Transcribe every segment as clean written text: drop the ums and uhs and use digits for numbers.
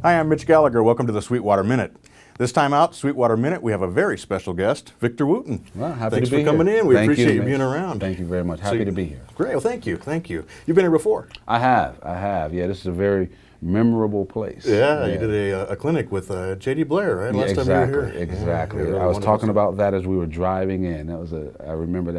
Hi, I'm Mitch Gallagher. Welcome to the Sweetwater Minute. This time out, Sweetwater Minute, we have a very special guest, Victor Wooten. Well, happy Thanks to be for coming here. in. We Thank appreciate you Mitch. being around. Thank you very much. Happy to be here. Great. Well, thank you. Thank you. You've been here before. I have. Yeah, this is a very memorable place. Yeah, you did a clinic with J.D. Blair, right? Yeah, Last exactly, time you were here. exactly. Yeah, I was talking about that as we were driving in. I remember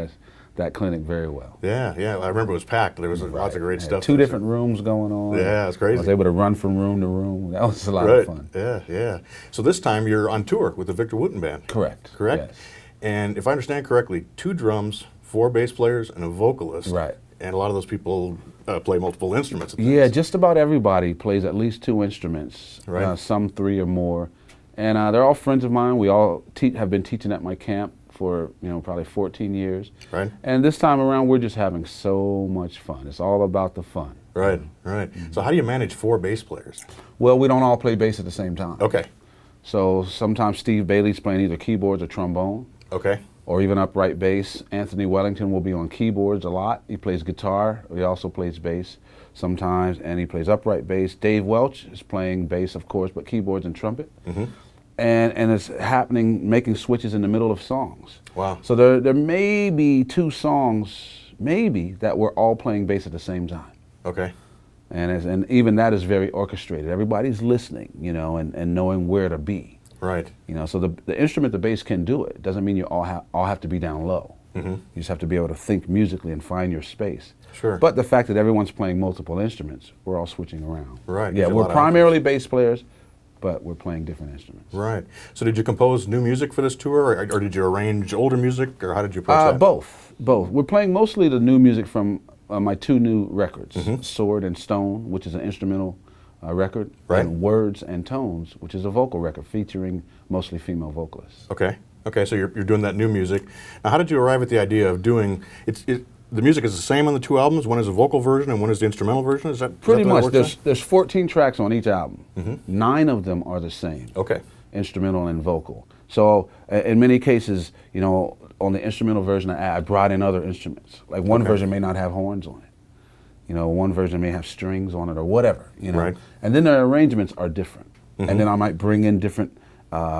that clinic very well. Yeah, I remember it was packed. There was lots of great stuff. Two different rooms going on. Yeah, it's crazy. I was able to run from room to room. That was a lot of fun. Yeah. So this time you're on tour with the Victor Wooten Band. Correct. Yes. And if I understand correctly, 2 drums, 4 bass players, and a vocalist. Right. And a lot of those people play multiple instruments. Yeah, just about everybody plays at least 2 instruments. Right. Some 3 or more. And they're all friends of mine. We all have been teaching at my camp for probably 14 years. Right. And this time around, we're just having so much fun. It's all about the fun. Right. So how do you manage 4 bass players? Well, we don't all play bass at the same time. Okay. So sometimes Steve Bailey's playing either keyboards or trombone. Okay. Or even upright bass. Anthony Wellington will be on keyboards a lot. He plays guitar. He also plays bass sometimes, and he plays upright bass. Dave Welch is playing bass, of course, but keyboards and trumpet. Mm-hmm. And it's happening, making switches in the middle of songs. Wow. So there may be 2 songs, maybe, that we're all playing bass at the same time. Okay. And even that is very orchestrated. Everybody's listening, and knowing where to be. Right. So the instrument, the bass, can do it. Doesn't mean you all have to be down low. Mm-hmm. You just have to be able to think musically and find your space. Sure. But the fact that everyone's playing multiple instruments, we're all switching around. Right. Yeah, we're primarily bass players, but we're playing different instruments. Right. So did you compose new music for this tour, or did you arrange older music, or how did you approach that? Both. We're playing mostly the new music from my 2 new records, Mm-hmm. Sword and Stone, which is an instrumental record, right. and Words and Tones, which is a vocal record featuring mostly female vocalists. Okay, so you're doing that new music. Now, how did you arrive at the idea of doing the music is the same on the 2 albums? One is a vocal version and one is the instrumental version? Is that pretty much? That There's 14 tracks on each album. Mm-hmm. 9 of them are the same. Okay. Instrumental and vocal. So in many cases, on the instrumental version, I brought in other instruments. Like one version may not have horns on it. One version may have strings on it or whatever. Right. And then the arrangements are different. Mm-hmm. And then I might bring in different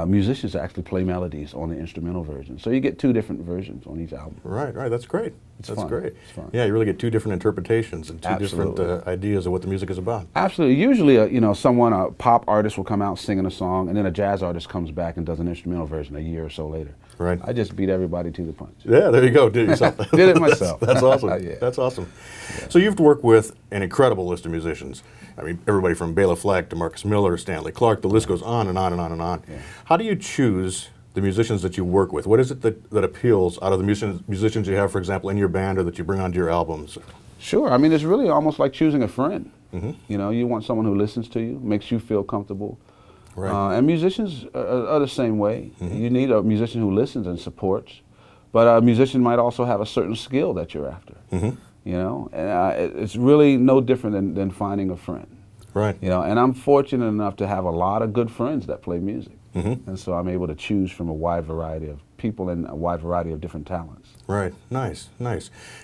musicians to actually play melodies on the instrumental version. So you get 2 different versions on each album. Right. That's great. That's fun. great. It's fun. Yeah, you really get 2 different interpretations and 2 Absolutely. different ideas of what the music is about. Absolutely. Usually, a pop artist will come out singing a song, and then a jazz artist comes back and does an instrumental version a year or so later. Right. I just beat everybody to the punch. Yeah, there you go. Did it yourself. Did it myself. That's awesome. Yeah. That's awesome. Yeah. So you've worked with an incredible list of musicians. I mean, everybody from Bela Fleck to Marcus Miller, Stanley Clarke, the list goes on and on and on and on. Yeah. How do you choose the musicians that you work with? What is it that appeals out of the musicians you have, for example, in your band or that you bring onto your albums? Sure. I mean, it's really almost like choosing a friend. Mm-hmm. You want someone who listens to you, makes you feel comfortable. Right. And musicians are the same way. Mm-hmm. You need a musician who listens and supports, but a musician might also have a certain skill that you're after. Mm-hmm. And it's really no different than finding a friend. Right. And I'm fortunate enough to have a lot of good friends that play music. Mm-hmm. And so I'm able to choose from a wide variety of people and a wide variety of different talents. Right. Nice.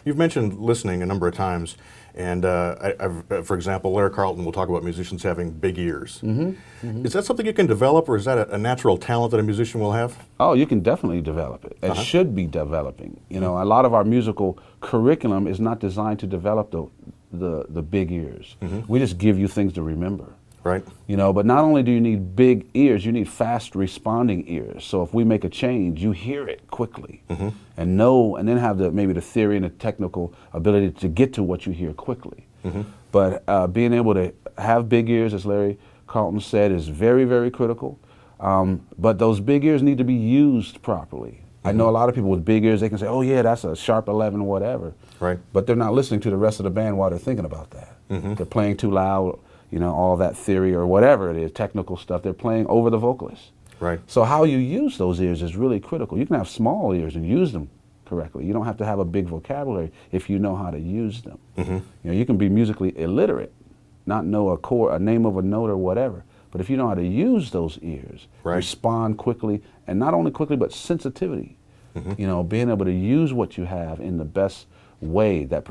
You've mentioned listening a number of times, and for example, Larry Carlton will talk about musicians having big ears. Mm-hmm. Mm-hmm. Is that something you can develop, or is that a natural talent that a musician will have? Oh, you can definitely develop it. It should be developing. A lot of our musical curriculum is not designed to develop the big ears. Mm-hmm. We just give you things to remember. Right. But not only do you need big ears, you need fast responding ears. So if we make a change, you hear it quickly Mm-hmm. and know, and then have maybe the theory and the technical ability to get to what you hear quickly. Mm-hmm. But being able to have big ears, as Larry Carlton said, is very, very critical. But those big ears need to be used properly. I know a lot of people with big ears, they can say, oh yeah, that's a sharp 11 or whatever. Right. But they're not listening to the rest of the band while they're thinking about that. They're playing too loud, you know, all that theory or whatever it is, technical stuff, they're playing over the vocalist. Right. So how you use those ears is really critical. You can have small ears and use them correctly. You don't have to have a big vocabulary if you know how to use them. You know, you can be musically illiterate, not know a chord, a name of a note or whatever. But if you know how to use those ears, respond quickly, and not only quickly, but sensitivity. You know, being able to use what you have in the best way that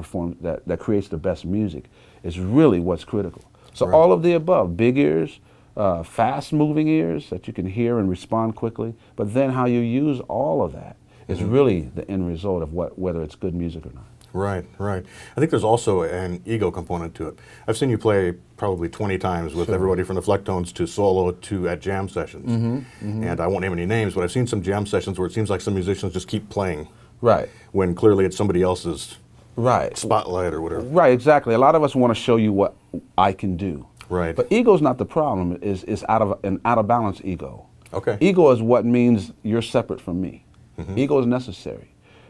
that creates the best music is really what's critical. So all of the above, big ears, fast moving ears that you can hear and respond quickly, but then how you use all of that is really the end result of whether it's good music or not. Right, right. I think there's also an ego component to it. I've seen you play probably 20 times with everybody from the Flecktones to solo to at jam sessions. And I won't name any names, but I've seen some jam sessions where it seems like some musicians just keep playing. Right. When clearly it's somebody else's spotlight or whatever. Right, exactly. A lot of us want to show you what I can do. Right. But ego's not the problem. It's an out of balance ego. Okay. Ego is what means you're separate from me. Ego is necessary.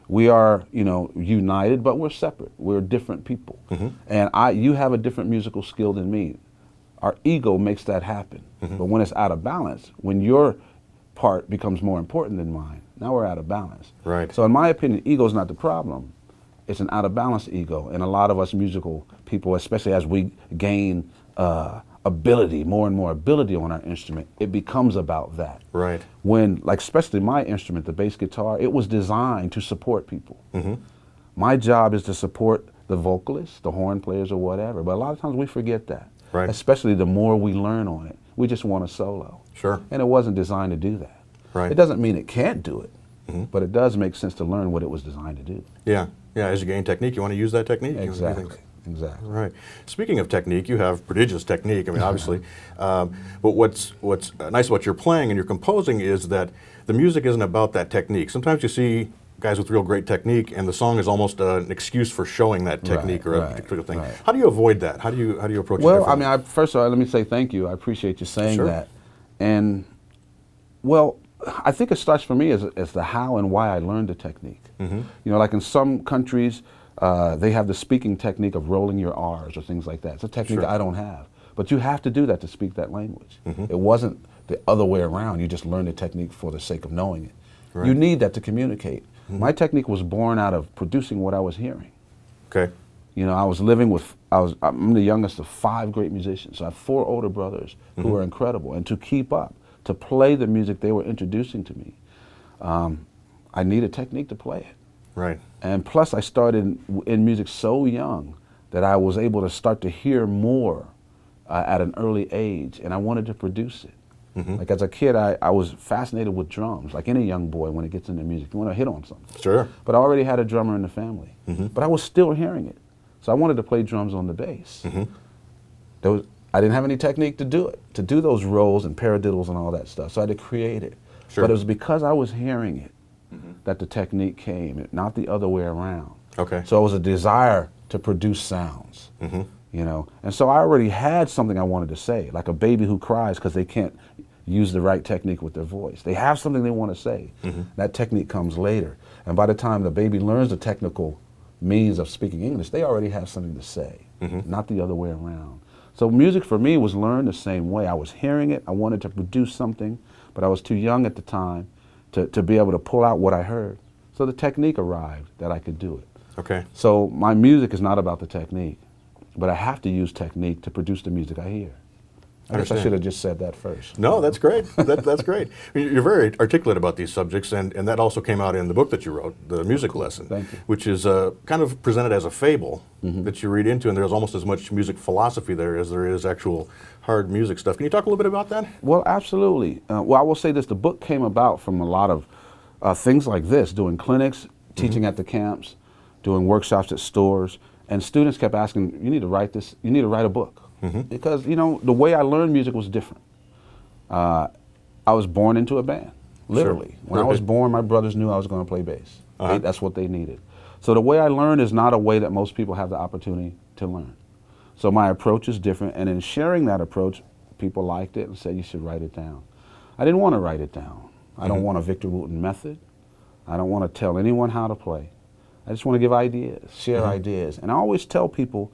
We are, you know, united, but we're separate. We're different people. And you have a different musical skill than me. Our ego makes that happen. But when it's out of balance, when your part becomes more important than mine, now we're out of balance. Right. So in my opinion, ego is not the problem. It's an out of balance ego. And a lot of us musical people, especially as we gain ability, more and more ability on our instrument, it becomes about that. Right. When, like especially my instrument, the bass guitar, it was designed to support people. My job is to support the vocalists, the horn players or whatever, but a lot of times we forget that. Right. Especially the more we learn on it. We just want a solo. Sure. And it wasn't designed to do that. Right. It doesn't mean it can't do it, but it does make sense to learn what it was designed to do. Yeah, yeah, as you gain technique, you want to use that technique. Exactly. Exactly. Right. Speaking of technique, you have prodigious technique. I mean, obviously, but what's nice about your playing and your composing is that the music isn't about that technique. Sometimes you see guys with real great technique, and the song is almost an excuse for showing that technique or a particular thing. Right. How do you avoid that? How do you approach it? Well, I mean, first of all, let me say thank you. I appreciate you saying that. And well, I think it starts for me as the how and why I learned the technique. You know, like in some countries, they have the speaking technique of rolling your R's or things like that. It's a technique I don't have. But you have to do that to speak that language. It wasn't the other way around. You just learn the technique for the sake of knowing it. Right. You need that to communicate. My technique was born out of producing what I was hearing. Okay. You know, I was living with, I'm the youngest of 5 great musicians. So I have 4 older brothers who are incredible. And to keep up, to play the music they were introducing to me, I needed technique to play it. Right. And plus I started in music so young that I was able to start to hear more at an early age, and I wanted to produce it. Like as a kid, I was fascinated with drums, like any young boy when it gets into music. You want to hit on something. Sure. But I already had a drummer in the family. But I was still hearing it. So I wanted to play drums on the bass. I didn't have any technique to do it, to do those rolls and paradiddles and all that stuff. So I had to create it. Sure. But it was because I was hearing it that the technique came, not the other way around. Okay. So it was a desire to produce sounds, you know. And so I already had something I wanted to say, like a baby who cries because they can't use the right technique with their voice. They have something they want to say. That technique comes later. And by the time the baby learns the technical means of speaking English, they already have something to say, not the other way around. So music for me was learned the same way. I was hearing it, I wanted to produce something, but I was too young at the time to be able to pull out what I heard. So the technique arrived that I could do it. Okay. So my music is not about the technique, but I have to use technique to produce the music I hear. I guess I should have just said that first. No, that's great. That's great. I mean, you're very articulate about these subjects, and that also came out in the book that you wrote, The Music Lesson, which is kind of presented as a fable that you read into, and there's almost as much music philosophy there as there is actual hard music stuff. Can you talk a little bit about that? Well, absolutely. Well, I will say this. The book came about from a lot of things like this, doing clinics, teaching at the camps, doing workshops at stores, and students kept asking, you need to write this, you need to write a book. Because, you know, the way I learned music was different. I was born into a band, literally. Sure. When I was born, my brothers knew I was going to play bass. That's what they needed. So the way I learned is not a way that most people have the opportunity to learn. So my approach is different, and in sharing that approach, people liked it and said you should write it down. I didn't want to write it down. I don't want a Victor Wooten method. I don't want to tell anyone how to play. I just want to give ideas, share ideas. And I always tell people,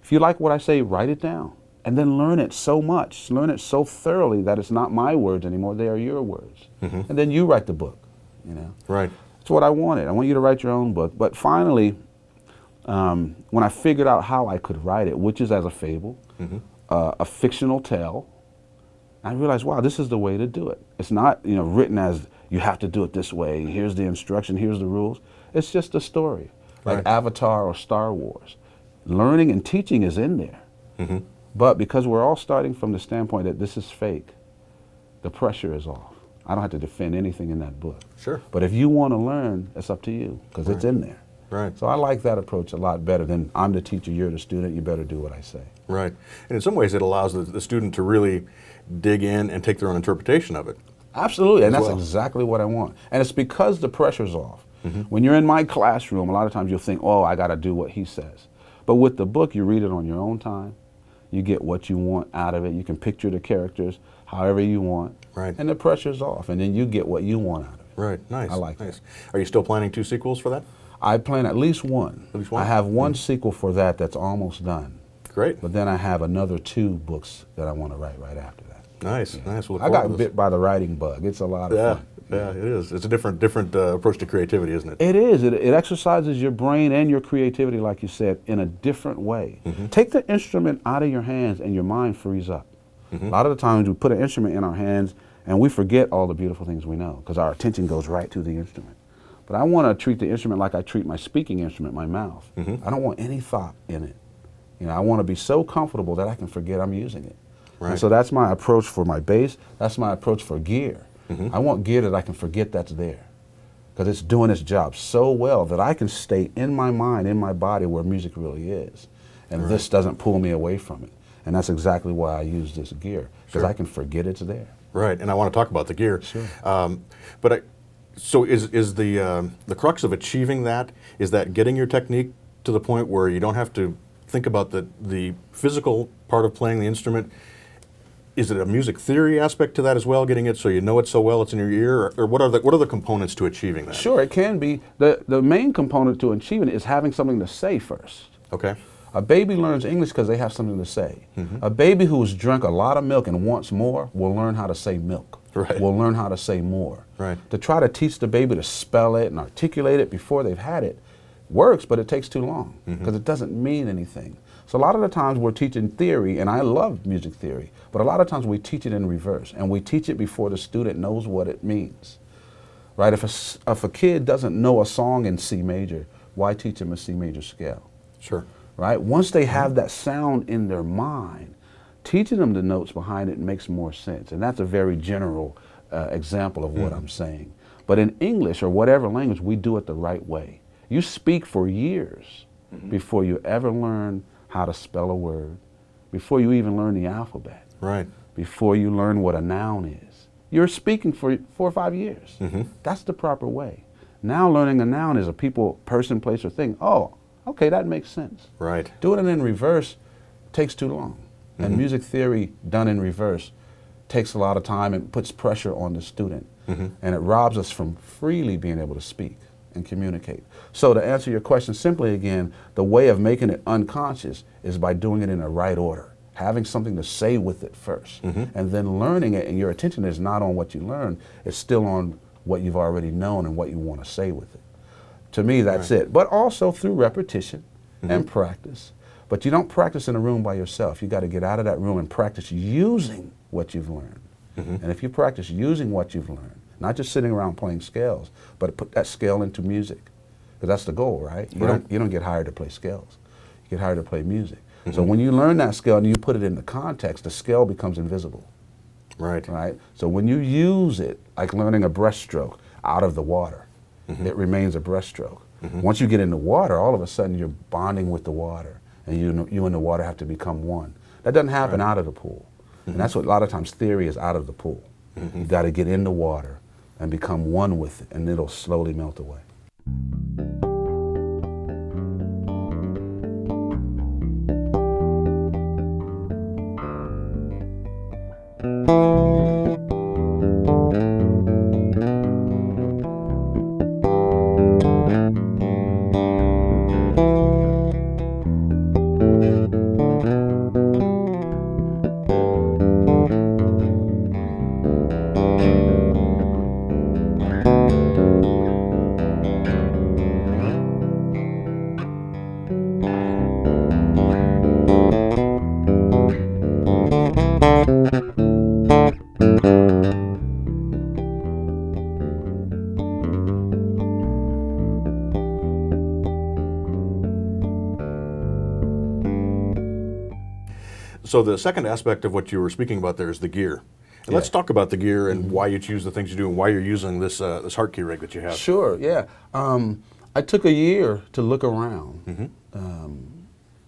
if you like what I say, write it down. And then learn it so much, learn it so thoroughly that it's not my words anymore, they are your words. And then you write the book, you know. Right. That's what I wanted. I want you to write your own book. But finally, when I figured out how I could write it, which is as a fable, a fictional tale, I realized, wow, this is the way to do it. It's not, you know, written as you have to do it this way. Here's the instruction, here's the rules. It's just a story, like Avatar or Star Wars. Learning and teaching is in there. But because we're all starting from the standpoint that this is fake, the pressure is off. I don't have to defend anything in that book. Sure. But if you want to learn, it's up to you, because it's in there. Right. So I like that approach a lot better than I'm the teacher, you're the student, you better do what I say. Right. And in some ways it allows the student to really dig in and take their own interpretation of it. Absolutely, and that's well. exactly what I want. And it's because the pressure's off. When you're in my classroom, a lot of times you'll think, oh, I got to do what he says. But with the book, you read it on your own time. You get what you want out of it. You can picture the characters however you want. Right. And the pressure's off, and then you get what you want out of it. Right. Nice. I like that. Are you still planning 2 sequels for that? I plan at least one. At least one? I have one sequel for that's almost done. Great. But then I have another 2 books that I want to write right after that. Nice. Nice. We'll look I forward to got this. bit by the writing bug. It's a lot of fun. Yeah, it is. It's a different approach to creativity, isn't it? It is. It exercises your brain and your creativity, like you said, in a different way. Take the instrument out of your hands and your mind frees up. A lot of the times we put an instrument in our hands and we forget all the beautiful things we know because our attention goes right to the instrument. But I want to treat the instrument like I treat my speaking instrument, my mouth. I don't want any thought in it. You know, I want to be so comfortable that I can forget I'm using it. Right. And so that's my approach for my bass. That's my approach for gear. I want gear that I can forget that's there because it's doing its job so well that I can stay in my mind, in my body where music really is. And this doesn't pull me away from it. And that's exactly why I use this gear, because I can forget it's there. Right, and I want to talk about the gear. Sure. So is the crux of achieving that, is that getting your technique to the point where you don't have to think about the physical part of playing the instrument? Is it a music theory aspect to that as well, getting it so you know it so well it's in your ear, or what are the components to achieving that? Sure, it can be. The main component to achieving it is having something to say first. Okay. A baby learns English because they have something to say. A baby who's drank a lot of milk and wants more will learn how to say milk. Right. Will learn how to say more. Right. To try to teach the baby to spell it and articulate it before they've had it works, but it takes too long because it doesn't mean anything. So a lot of the times we're teaching theory, and I love music theory, but a lot of times we teach it in reverse, and we teach it before the student knows what it means. Right? If a kid doesn't know a song in C major, why teach them a C major scale? Sure. Right? Once they have that sound in their mind, teaching them the notes behind it makes more sense. And that's a very general example of what I'm saying. But in English or whatever language, we do it the right way. You speak for years before you ever learn how to spell a word, before you even learn the alphabet, Right. before you learn what a noun is. You're speaking for 4 or 5 years. That's the proper way. Now learning a noun is a people, person, place, or thing. Oh, okay, that makes sense. Right. Doing it in reverse takes too long. And music theory done in reverse takes a lot of time and puts pressure on the student. And it robs us from freely being able to speak and communicate. So to answer your question simply again, the way of making it unconscious is by doing it in the right order, having something to say with it first, and then learning it, and your attention is not on what you learned, it's still on what you've already known and what you want to say with it. To me, that's it. But also through repetition and practice. But you don't practice in a room by yourself. You got to get out of that room and practice using what you've learned. And if you practice using what you've learned, not just sitting around playing scales, but put that scale into music. Because that's the goal, right? You don't get hired to play scales. You get hired to play music. So when you learn that scale and you put it into context, the scale becomes invisible. Right. Right? So when you use it, like learning a breaststroke out of the water, it remains a breaststroke. Once you get in the water, all of a sudden you're bonding with the water, and you and the water have to become one. That doesn't happen out of the pool. And that's what a lot of times theory is out of the pool. You got to get in the water and become one with it, and it'll slowly melt away. So the second aspect of what you were speaking about there is the gear. And let's talk about the gear and why you choose the things you do and why you're using this this Hartke rig that you have. Sure, yeah. I took a year to look around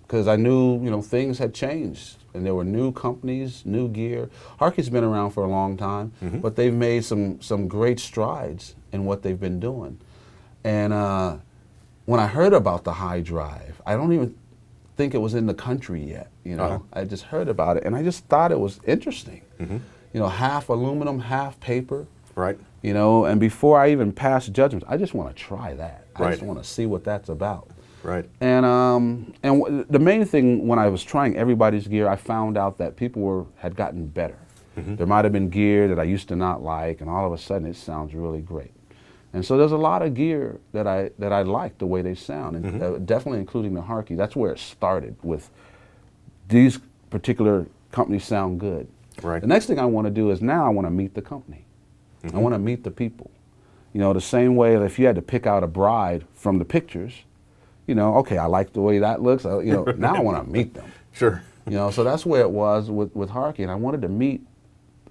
because I knew, you know, things had changed and there were new companies, new gear. Hartke's been around for a long time, but they've made some great strides in what they've been doing. And when I heard about the high drive, I don't even think it was in the country yet, you know. I just heard about it and I just thought it was interesting. You know, half aluminum, half paper. Right. You know, and before I even pass judgment, I just want to try that. I just want to see what that's about. Right. And the main thing when I was trying everybody's gear, I found out that people had gotten better. There might have been gear that I used to not like, and all of a sudden it sounds really great. And so there's a lot of gear that I like the way they sound, and definitely including the Hartke. That's where it started with these particular companies sound good. Right. The next thing I want to do is now I want to meet the company. I want to meet the people. You know, the same way that if you had to pick out a bride from the pictures, you know, okay, I like the way that looks. You know, now I want to meet them. Sure. You know, so that's where it was with Hartke, and I wanted to meet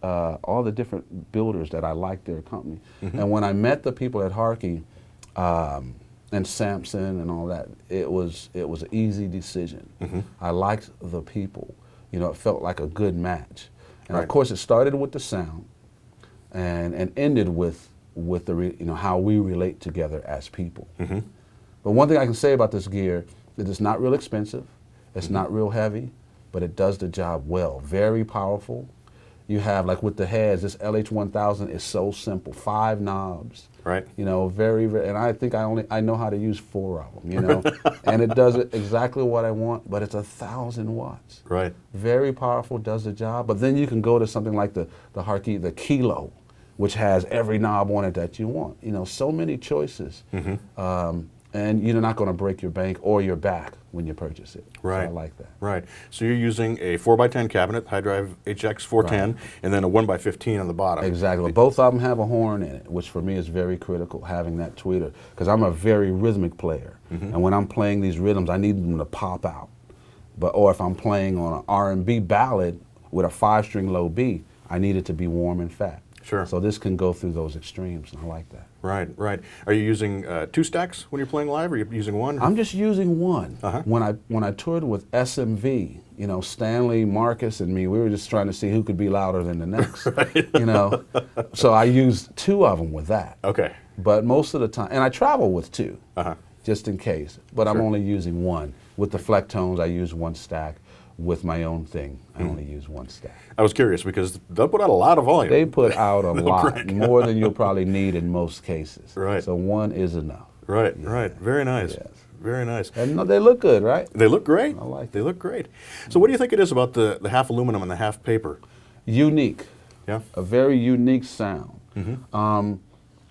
all the different builders that I liked their company. And when I met the people at Hartke and Sampson and all that, it was an easy decision. I liked the people. You know, it felt like a good match. And of course, it started with the sound, and ended with the you know, how we relate together as people. But one thing I can say about this gear is it's not real expensive, it's not real heavy, but it does the job well. Very powerful. You have, like with the heads, this LH1000 is so simple, 5 knobs. Right. You know, very, and I think I know how to use 4 of them, you know, and it does it exactly what I want, but it's 1,000 watts. Right. Very powerful, does the job, but then you can go to something like the Hartke, the Kilo, which has every knob on it that you want. You know, so many choices. And you're not going to break your bank or your back when you purchase it. Right. So I like that. Right. So you're using a 4x10 cabinet, high drive HX 410, and then a 1x15 on the bottom. Exactly. Both of them have a horn in it, which for me is very critical, having that tweeter, because I'm a very rhythmic player. And when I'm playing these rhythms, I need them to pop out. Or if I'm playing on an R&B ballad with a 5-string low B, I need it to be warm and fat. Sure. So this can go through those extremes, and I like that. Right, right. Are you using 2 stacks when you're playing live, or are you using 1? I'm just using 1. When I toured with SMV, you know, Stanley, Marcus, and me, we were just trying to see who could be louder than the next. You know, so I used 2 of them with that. Okay. But most of the time, and I travel with 2, just in case. But I'm only using 1. With the Flectones, I use 1 stack. With my own thing, I only use 1 stack. I was curious because they'll put out a lot of volume. They put out a lot, more than you'll probably need in most cases. Right. So 1 is enough. Right, right. Very nice. Yes. Very nice. And they look good, right? They look great. I like it. They look great. So what do you think it is about the half aluminum and the half paper? Unique. Yeah. A very unique sound. You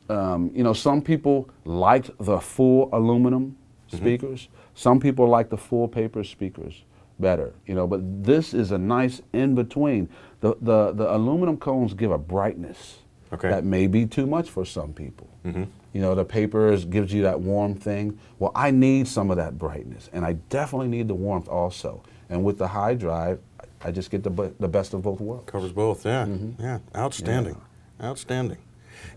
know, some people like the full aluminum speakers. Some people like the full paper speakers better, you know, but this is a nice in between. The aluminum cones give a brightness that may be too much for some people. You know, the paper gives you that warm thing. Well, I need some of that brightness, and I definitely need the warmth also. And with the high drive, I just get the best of both worlds. Covers both, yeah. Yeah, outstanding, outstanding.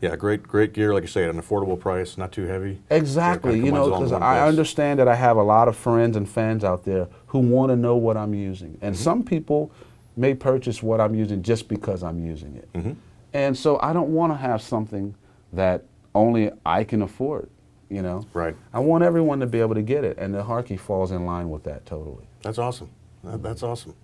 Yeah, great gear, like you say, at an affordable price, not too heavy. Exactly, you know, because I understand that I have a lot of friends and fans out there who want to know what I'm using. And some people may purchase what I'm using just because I'm using it. And so I don't want to have something that only I can afford, you know. Right. I want everyone to be able to get it, and the Hartke falls in line with that totally. That's awesome. That's awesome.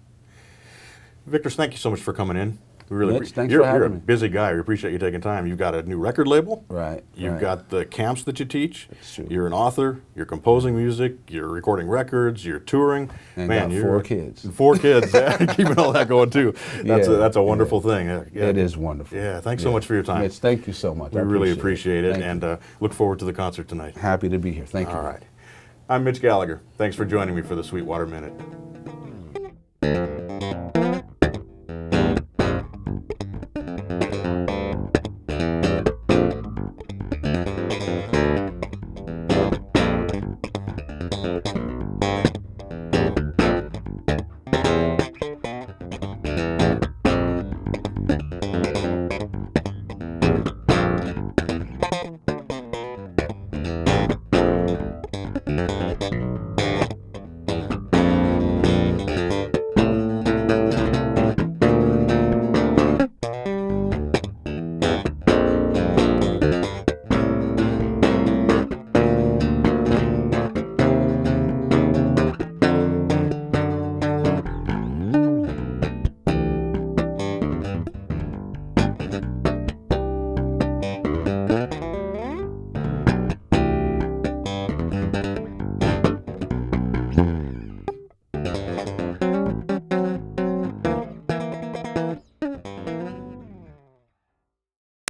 Victor, thank you so much for coming in. Mitch, thanks for having me. You're a busy guy. We appreciate you taking time. You've got a new record label. Right. You've got the camps that you teach. That's true. You're an author. You're composing music. You're recording records. You're touring. And got 4 kids. 4 kids. Yeah, keeping all that going too. That's a wonderful thing. Yeah. It is wonderful. Yeah. Thanks so much for your time. Mitch, thank you so much. We really appreciate it, and look forward to the concert tonight. Happy to be here. Thank you. All right. I'm Mitch Gallagher. Thanks for joining me for the Sweetwater Minute.